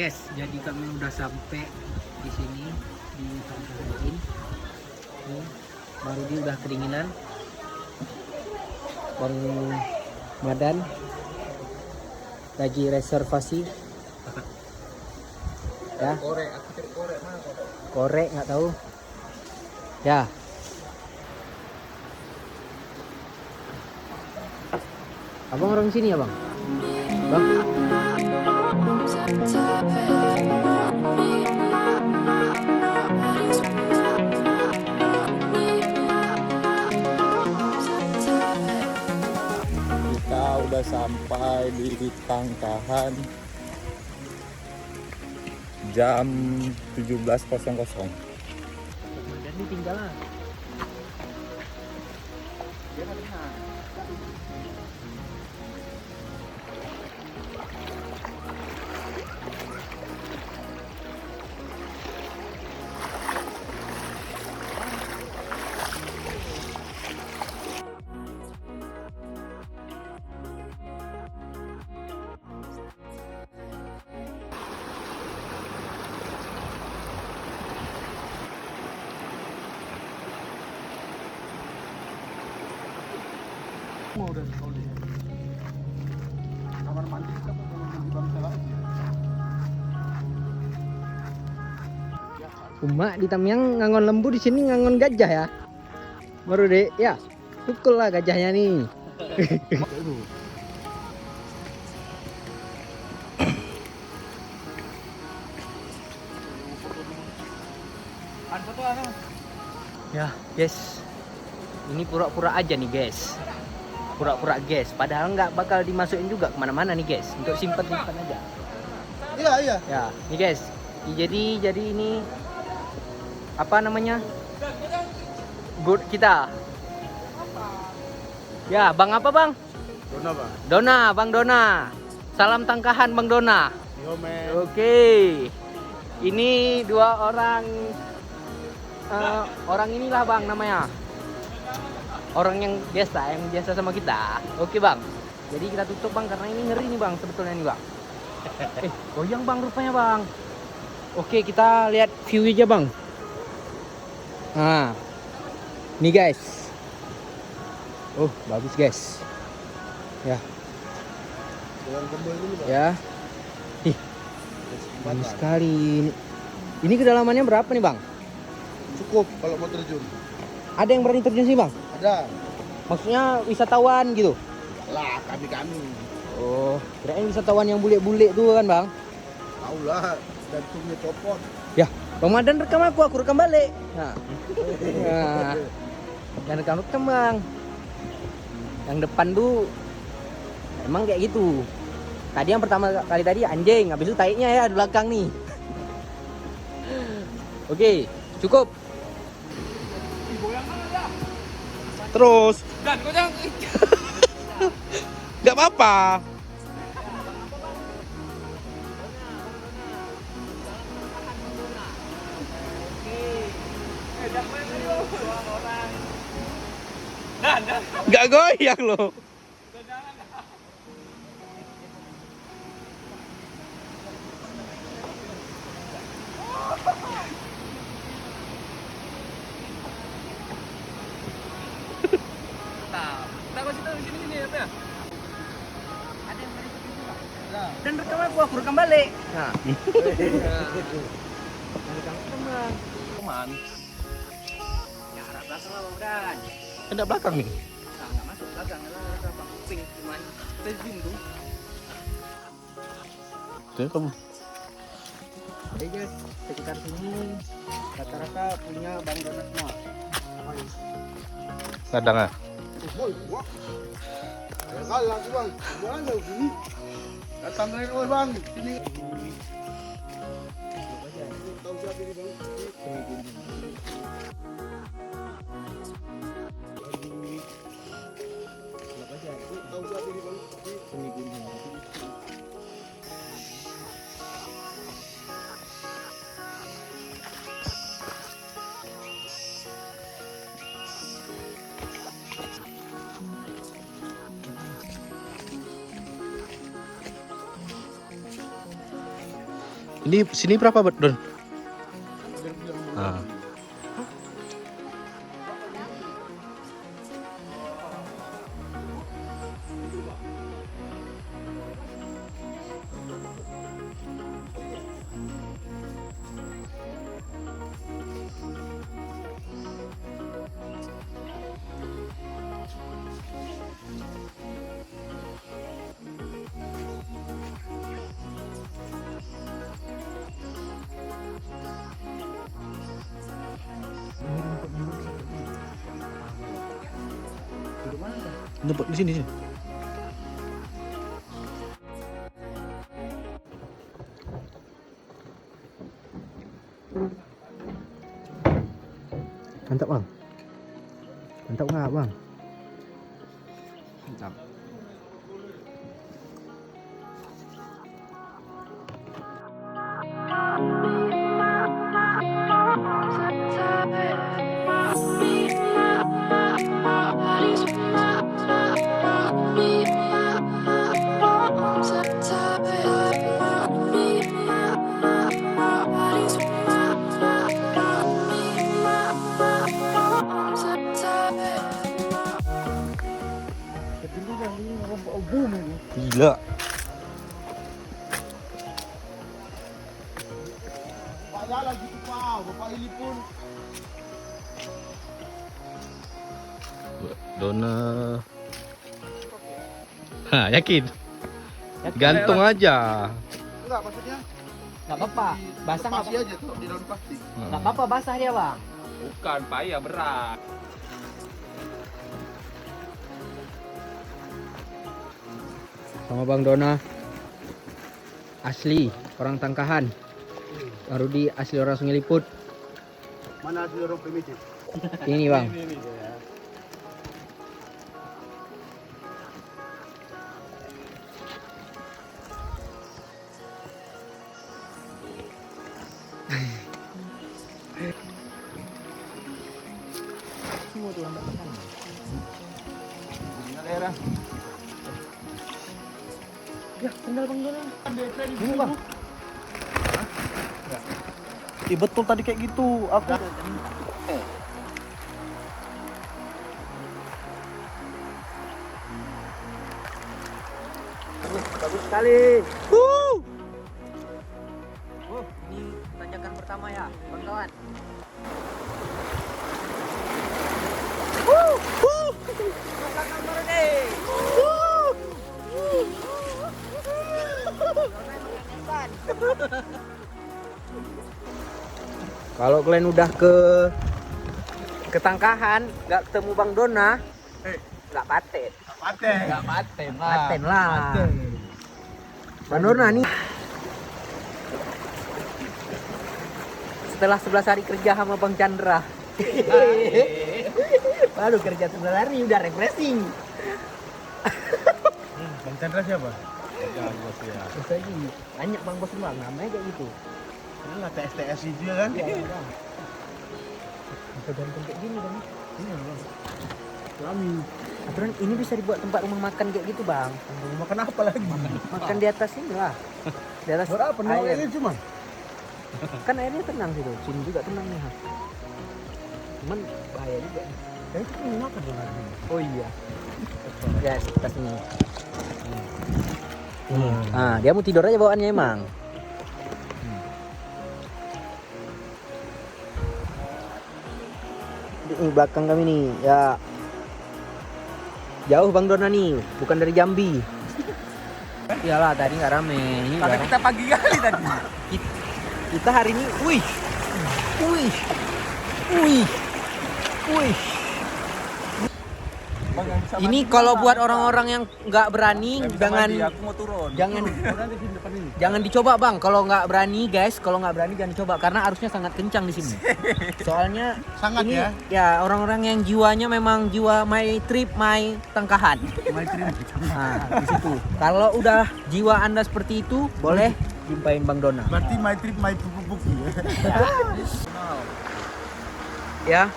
guys, jadi kami udah sampai di sini di Tangkahan. Nih, baru dia udah kedinginan. Bang Madan lagi reservasi. Ya. Korek nggak tahu. Ya. Abang orang sini ya bang? Bang? Kita udah sampai di Tangkahan jam 17.00. Dan ditinggal lah. Mau udah solid. Kamar mandi kita mau mandi bangsa lagi. Umak di Tamyang ngangon lembu, di sini ngangon gajah ya. Baru deh, ya. Pukul lah gajahnya nih. Ya, guys. Ini pura-pura aja nih, guys. Pura-pura guys, padahal nggak bakal dimasukin juga kemana-mana nih guys, untuk simpan aja. Iya. Ya, nih guys. Jadi ini apa namanya? Good kita. Ya, Bang apa Bang? Dona bang. Dona, Bang Dona. Salam Tangkahan Bang Dona. Yo men. Oke. Ini dua orang orang inilah Bang namanya. Orang yang biasa sama kita. Oke Bang. Jadi kita tutup Bang karena ini ngeri nih Bang sebetulnya nih Bang. Goyang Bang rupanya Bang. Oke, kita lihat view aja Bang. Nah. Nih guys. Oh, bagus guys. Ya. Jalan kembali dulu bang. Ya. Ih, bagus sekali. Ini kedalamannya berapa nih Bang? Cukup kalau mau terjun. Ada yang berani terjun sih Bang? Ada. Maksudnya wisatawan gitu? Lah kami. Oh, kirain wisatawan yang bule-bule tuh kan Bang? Tahu lah. Jantungnya copot. Ya, Bang Madan rekam aku rekam balik. Nah. Nah. Dan rekam Bang. Yang depan tuh emang kayak gitu. Tadi yang pertama kali tadi anjing, habis itu taiknya ya di belakang nih. Oke, cukup. Terus. Dan kau jangan. Gak apa-apa. Gak goyang loh. Dan rekam aku rekam balik. Nah. Rekam Bang. Teman. Ya, arah belakang lah Bang Dan. Hendak belakang nih. Nah, nggak masuk belakang, arah Bang kuping cuman kita zoom tuh. Tuh kamu. Oke guys, sekitar sini rata-rata punya Bang Dona semua. Kadang ah. Ya kalah tuh bang, jangan jauh gini. Datang dari luar bang, sini. Tahu siapa ini bang? Tahu siapa ini bang? Ini sini berapa, Don? Ah. Nyebut di sini. Mantap bang. Mantap nggak bang? Mantap. Gila. Pak lagi Pak, Bapak ini pun. Dona. Hah, yakin? Gantung aja. Enggak, maksudnya Nggak apa-apa. Basah nggak pasti aja tuh di daun plastik. Nggak apa-apa basah dia bang. Bukan, payah berat. Sama Bang Dona. Asli orang Tangkahan. Baru di asli orang Sungai Liput. Mana asli orang primitif? Ini bang. Daerah. Ya, sendal Bang Dona. Ini bang. Betul tadi kayak gitu. Aku Bagus sekali. Ini tanjakan pertama ya, kawan-kawan. Kalau kalian udah ke Tangkahan, nggak ketemu Bang Dona, nggak paten. paten. Paten lah. Bang Dona nih. Setelah 11 hari kerja sama Bang Chandra. Baru kerja 11 hari udah refreshing. Bang Chandra siapa? Terus lagi banyak Bang Bos Bang, namanya kayak gitu. Lah TS juga kan? Iya, Bang. Bisa gantung kayak gini Bang. Iya, Bang. Lami. Aturan ini bisa dibuat tempat rumah makan kayak gitu Bang. Makan apa lagi? Makan di atas ini lah. Di atas Berapa nih air. airnya cuma? Kan airnya tenang situ. Sini juga tenang nih. Cuman bahaya juga. Itu kan makan dong hari ini. Oh iya. Ya, atas ini. Ah, dia mau tidur aja bawaannya emang. Ini belakang kami nih, ya. Jauh Bang Dona nih, bukan dari Jambi. Iyalah tadi nggak rame. Ini Karena udah- kita pagi kali tadi. kita hari ini, wih, wih, wih, wih. Ini kalau buat orang-orang yang nggak berani, jangan, Aku mau turun. jangan dicoba Bang. Kalau nggak berani guys, kalau nggak berani jangan dicoba karena arusnya sangat kencang di sini. Soalnya Sangat ini ya? orang-orang yang jiwanya memang jiwa my trip, my Tangkahan. Nah, di situ. Kalau udah jiwa Anda seperti itu, boleh jumpain Bang Dona. Berarti my trip my pupu-pupu. Ya.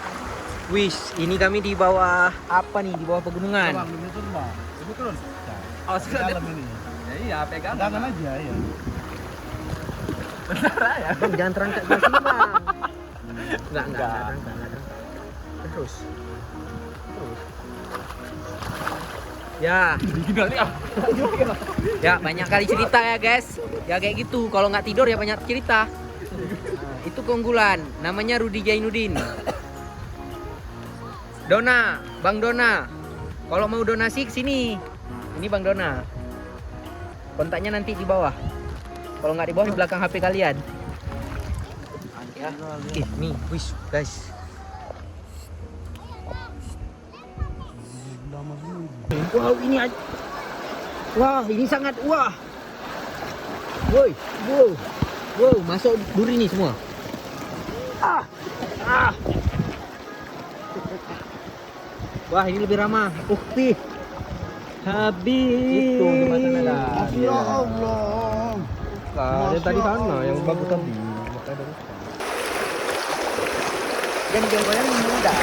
Wis, ini kami di bawah apa nih? Di bawah pegunungan. Ini turun. Oh, Dalam ini. Ya iya, pegang. Jangan aja ya. Bang, jangan terangkat ke sini, Bang. Enggak terangkat. Terus. Ya. Ya, banyak kali cerita ya, guys. Ya kayak gitu. Kalau nggak tidur ya banyak cerita. Nah, itu keunggulan. Namanya Rudi Jainuddin. Dona, Bang Dona. Kalau mau donasi ke sini. Ini Bang Dona. Kontaknya nanti di bawah. Kalau nggak di bawah di belakang HP kalian. Ya. Nih, wis, guys. Wow, ini aja. Wah, ini sangat wah. Woi, wow, masuk duri nih semua. Wah, ini lebih ramah. Ukti. Habis. Itu di mana lah? Ya Allah. Yang tadi sana yang bagus tadi. Dan goyang mudah.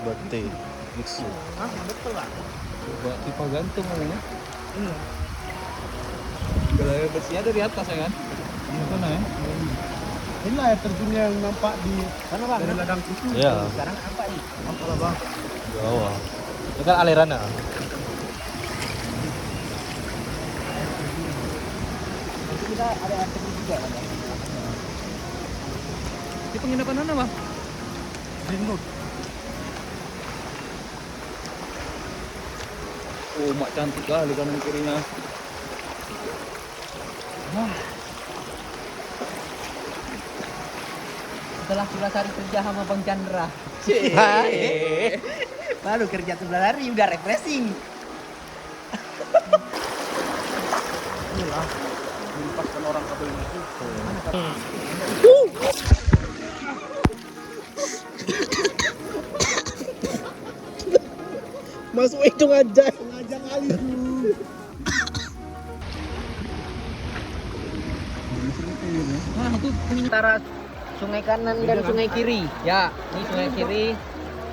Bate, mixu. Hah, betul lah. Buat pipa gantung namanya. Kalau yang bersihnya dari atas ya kan? Di sana ya. Inilah air terjun yang nampak di Sana, Bang. dari ladang itu. Iya. Sekarang apa nih? Apa lah bang? Di bawah. Itu kan aliran ya. Nanti kita ada aktivitas juga kan, Bang? Di penginapan mana bang? Ringut. Oh, mak cantik kali kanan kirinya. Setelah 11 hari kerja sama Bang Chandra. Baru kerja 11 hari udah refreshing. Inilah melepaskan orang kabel itu. Masuk hidung aja. Sengaja kali tuh. Nah, itu antara sungai kanan dan sungai kiri. Ya, ini sungai kiri.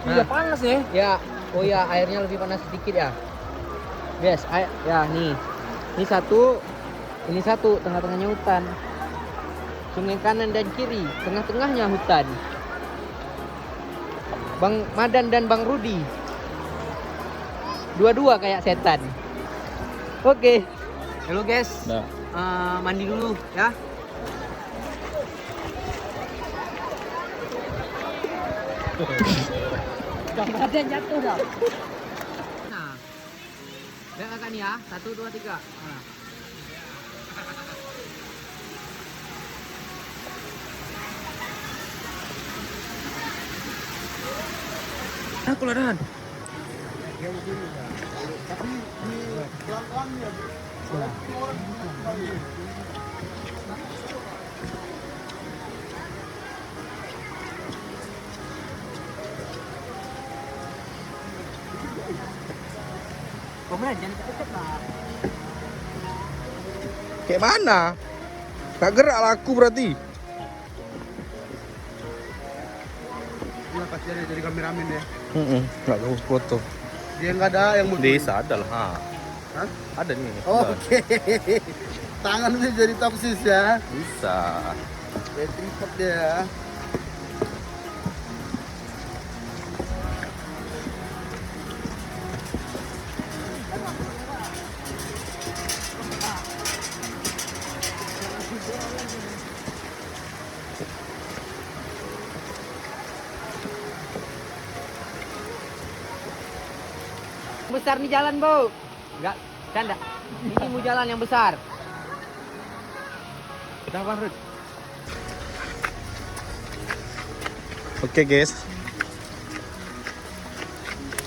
Nah, panas ya. ya. Oh ya, airnya lebih panas sedikit ya. Guys, ya nih. Ini satu, tengah-tengahnya hutan. Sungai kanan dan kiri, tengah-tengahnya hutan. Bang Madan dan Bang Rudi. Dua-dua kayak setan. Oke. Halo guys. Nah. Mandi dulu ya. Ada jatuh dong. Nah. Lihat kan ya. 1, 2, 3. Nah. Aku ladahan. Tapi di belakangnya orang Komandan jangan deket lah. Kayak mana? Gak gerak laku berarti. Iya kasihan ya jadi kameramen ya. Gak mau foto. Dia nggak ada yang mau. Desa ada lah. Hah? Ada nih. Oh, oke. Tangan bisa jadi toksis ya. Bisa. Kayak tripod dia. Besar nih jalan, Bu. Enggak, canda. Ini mau jalan yang besar. Udah Bang Rud. Oke guys.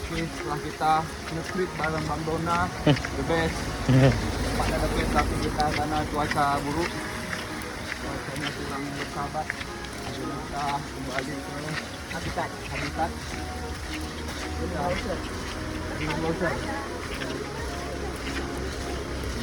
Oke, setelah kita nge-trip bareng Bang Dona, the best. Tempatnya the best tapi kita karena cuaca buruk. Cuacanya kurang bersahabat. Akhirnya kita kembali ke habitat. Udah. Di Loser.